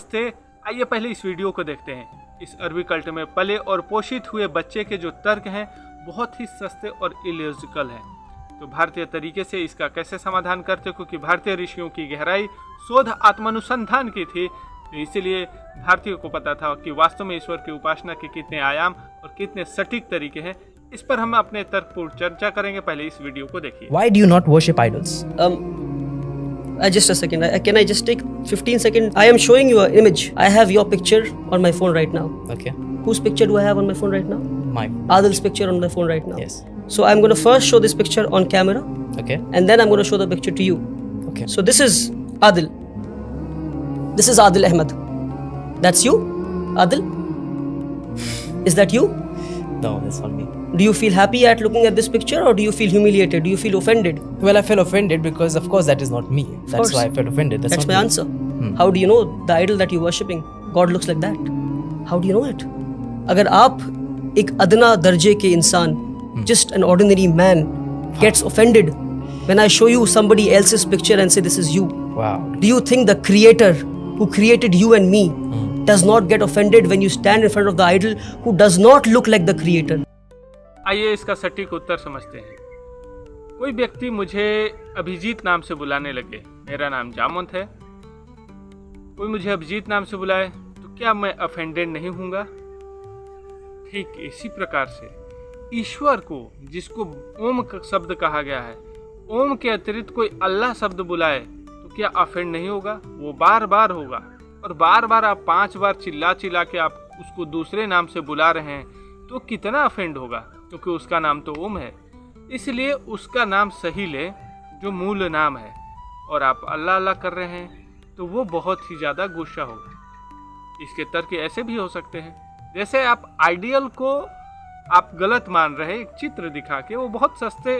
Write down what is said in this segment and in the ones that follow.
सस्ते। आइए पहले इस वीडियो को देखते हैं। इस अरबी कल्ट में पले और पोषित हुए बच्चे के जो तर्क हैं बहुत ही सस्ते और इलॉजिकल हैं। तो भारतीय तरीके से इसका कैसे समाधान करते, क्योंकि भारतीय ऋषियों की गहराई शोध आत्मानुसंधान की थी, तो इसीलिए भारतीयों को पता था कि वास्तव में ईश्वर की उपासना के कितने आयाम और कितने सटीक तरीके हैं। इस पर हम अपने तर्कपूर्ण चर्चा करेंगे। पहले इस वीडियो को देखिए। Why do you not worship idols? Just a second. Can I just take 15 seconds? I am showing you an image. I have your picture on my phone right now. Okay. Whose picture do I have on my phone right now? Mine. Adil's picture on my phone right now. Yes. So I'm going to first show this picture on camera, Okay. and then I'm going to show the picture to you. Okay. So this is Adil. This is Adil Ahmed. That's you, Adil? Is that you? No, that's not me. Do you feel happy at looking at this picture, or do you feel humiliated? Do you feel offended? Well, I felt offended because, of course, that is not me. That's course. why I felt offended. That's not my me. answer. How do you know the idol that you're worshipping, God looks like that? How do you know it? अगर आप एक अदना दर्जे के इंसान, just an ordinary man, gets offended when I show you somebody else's picture and say this is you, Wow. do you think the creator who created you and me does not get offended when you stand in front of the idol who does not look like the creator? आइए इसका सटीक उत्तर समझते हैं। कोई व्यक्ति मुझे अभिजीत नाम से बुलाने लगे, मेरा नाम जामवंत है, कोई मुझे अभिजीत नाम से बुलाए तो क्या मैं अफेंडेड नहीं होऊंगा? ठीक इसी प्रकार से ईश्वर को, जिसको ओम शब्द कहा गया है, ओम के अतिरिक्त कोई अल्लाह शब्द बुलाए तो क्या अफेंड नहीं होगा? वो बार बार होगा। और बार बार आप 5 बार चिल्ला चिल्ला के आप उसको दूसरे नाम से बुला रहे हैं तो कितना अफेंड होगा, क्योंकि उसका नाम तो ओम है। इसलिए उसका नाम सही ले जो मूल नाम है, और आप अल्लाह अल्लाह कर रहे हैं तो वो बहुत ही ज़्यादा गुस्सा होगा। इसके तर्क ऐसे भी हो सकते हैं, जैसे आप आइडियल को आप गलत मान रहे एक चित्र दिखा के, वो बहुत सस्ते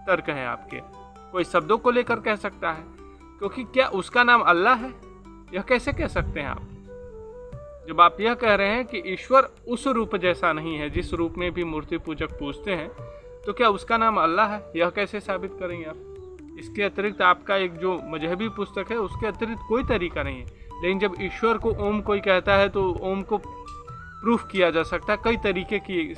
तर्क हैं आपके। कोई शब्दों को लेकर कह सकता है, क्योंकि क्या उसका नाम अल्लाह है? यह कैसे कह सकते हैं आप? जब आप यह कह रहे हैं कि ईश्वर उस रूप जैसा नहीं है जिस रूप में भी मूर्ति पूजक पूजते हैं, तो क्या उसका नाम अल्लाह है? यह कैसे साबित करेंगे आप? इसके अतिरिक्त आपका एक जो मजहबी पुस्तक है उसके अतिरिक्त कोई तरीका नहीं है। लेकिन जब ईश्वर को ओम कोई कहता है तो ओम को प्रूफ किया जा सकता है। कई तरीके की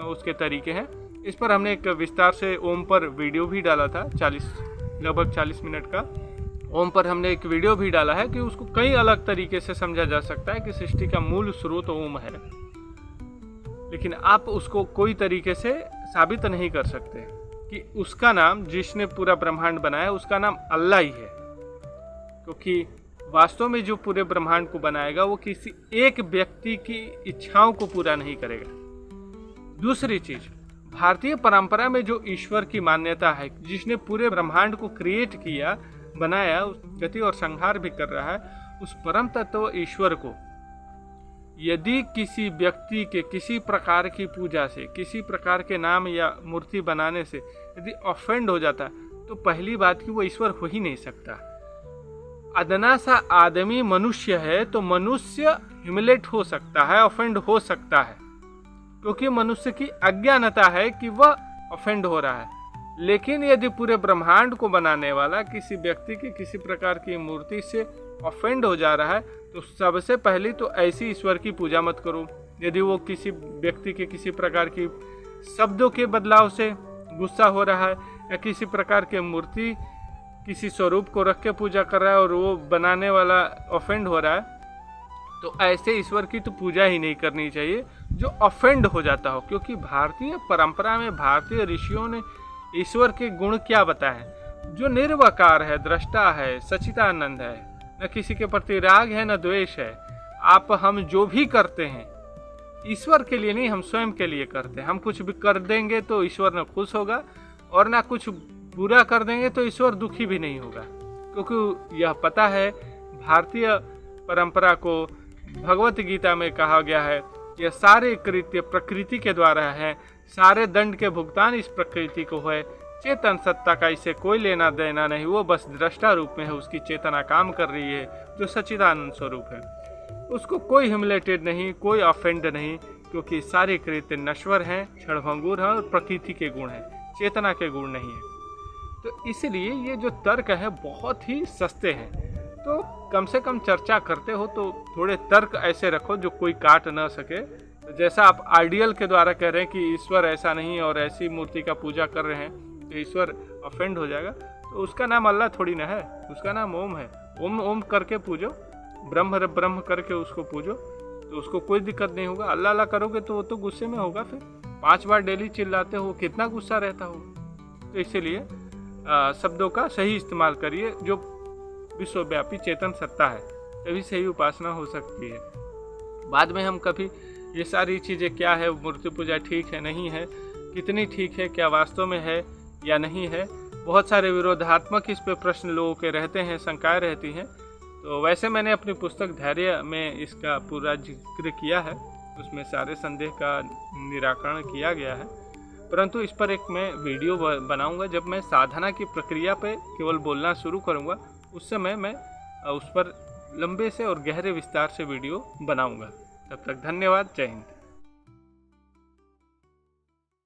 उसके तरीके हैं। इस पर हमने एक विस्तार से ओम पर वीडियो भी डाला था, लगभग 40 मिनट का। ओम पर हमने एक वीडियो भी डाला है कि उसको कई अलग तरीके से समझा जा सकता है कि सृष्टि का मूल स्रोत ओम है, लेकिन आप उसको कोई तरीके से साबित नहीं कर सकते कि उसका नाम, जिसने पूरा ब्रह्मांड बनाया, उसका नाम अल्लाह ही है। क्योंकि वास्तव में जो पूरे ब्रह्मांड को बनाएगा वो किसी एक व्यक्ति की इच्छाओं को पूरा नहीं करेगा। दूसरी चीज, भारतीय परंपरा में जो ईश्वर की मान्यता है, जिसने पूरे ब्रह्मांड को क्रिएट किया, बनाया, गति और संहार भी कर रहा है, उस परम तत्व ईश्वर को यदि किसी व्यक्ति के किसी प्रकार की पूजा से, किसी प्रकार के नाम या मूर्ति बनाने से यदि ऑफेंड हो जाता, तो पहली बात कि वो ईश्वर हो ही नहीं सकता। अदना सा आदमी मनुष्य है तो मनुष्य ह्यूमिलेट हो सकता है, ऑफेंड हो सकता है, क्योंकि मनुष्य की अज्ञानता है कि वह ऑफेंड हो रहा है। लेकिन यदि पूरे ब्रह्मांड को बनाने वाला किसी व्यक्ति की किसी प्रकार की मूर्ति से ऑफेंड हो जा रहा है, तो सबसे पहले तो ऐसी ईश्वर की पूजा मत करो। यदि वो किसी व्यक्ति के किसी प्रकार की शब्दों के बदलाव से गुस्सा हो रहा है या किसी प्रकार के मूर्ति किसी स्वरूप को रख के पूजा कर रहा है और वो बनाने वाला ऑफेंड हो रहा है, तो ऐसे ईश्वर की तो पूजा ही नहीं करनी चाहिए जो ऑफेंड हो जाता हो। क्योंकि भारतीय परंपरा में भारतीय ऋषियों ने ईश्वर के गुण क्या बताए, जो निर्वकार है, दृष्टा है, सच्चिदानंद है, न किसी के प्रति राग है न द्वेष है। आप हम जो भी करते हैं ईश्वर के लिए नहीं, हम स्वयं के लिए करते हैं। हम कुछ भी कर देंगे तो ईश्वर न खुश होगा, और ना कुछ बुरा कर देंगे तो ईश्वर दुखी भी नहीं होगा। क्योंकि यह पता है, भारतीय परंपरा को भगवत गीता में कहा गया है, यह सारे कृत्य प्रकृति के द्वारा है, सारे दंड के भुगतान इस प्रकृति को है। चेतन सत्ता का इसे कोई लेना देना नहीं, वो बस दृष्टा रूप में है, उसकी चेतना काम कर रही है जो सच्चिदानंद स्वरूप है। उसको कोई ह्यूमिलेटेड नहीं, कोई ऑफेंड नहीं, क्योंकि सारे कृत्य नश्वर हैं, क्षणभंगुर हैं और प्रकृति के गुण हैं, चेतना के गुण नहीं है। तो इसलिए ये जो तर्क है बहुत ही सस्ते हैं। तो कम से कम चर्चा करते हो तो थोड़े तर्क ऐसे रखो जो कोई काट ना सके। तो जैसा आप आइडियल के द्वारा कह रहे हैं कि ईश्वर ऐसा नहीं और ऐसी मूर्ति का पूजा कर रहे हैं तो ईश्वर ऑफेंड हो जाएगा, तो उसका नाम अल्लाह थोड़ी ना है, उसका नाम ओम है। ओम ओम करके पूजो, ब्रह्म ब्रह्म करके उसको पूजो, तो उसको कोई दिक्कत नहीं होगा। अल्लाह अल्लाह करोगे तो वो तो गुस्से में होगा, फिर 5 बार डेली चिल्लाते हो, कितना गुस्सा रहता हो। तो इसीलिए शब्दों का सही इस्तेमाल करिए, जो विश्वव्यापी चेतन सत्ता है, तभी सही उपासना हो सकती है। बाद में हम कभी ये सारी चीज़ें क्या है, मूर्ति पूजा ठीक है नहीं है, कितनी ठीक है, क्या वास्तव में है या नहीं है, बहुत सारे विरोधात्मक इस पे प्रश्न लोगों के रहते हैं, शंकाएं रहती हैं। तो वैसे मैंने अपनी पुस्तक धैर्य में इसका पूरा जिक्र किया है, उसमें सारे संदेह का निराकरण किया गया है। परंतु इस पर एक मैं वीडियो बनाऊंगा, जब मैं साधना की प्रक्रिया पे केवल बोलना शुरू करूंगा, उस समय मैं उस पर लंबे से और गहरे विस्तार से वीडियो बनाऊंगा। तब तक धन्यवाद, जय हिंद।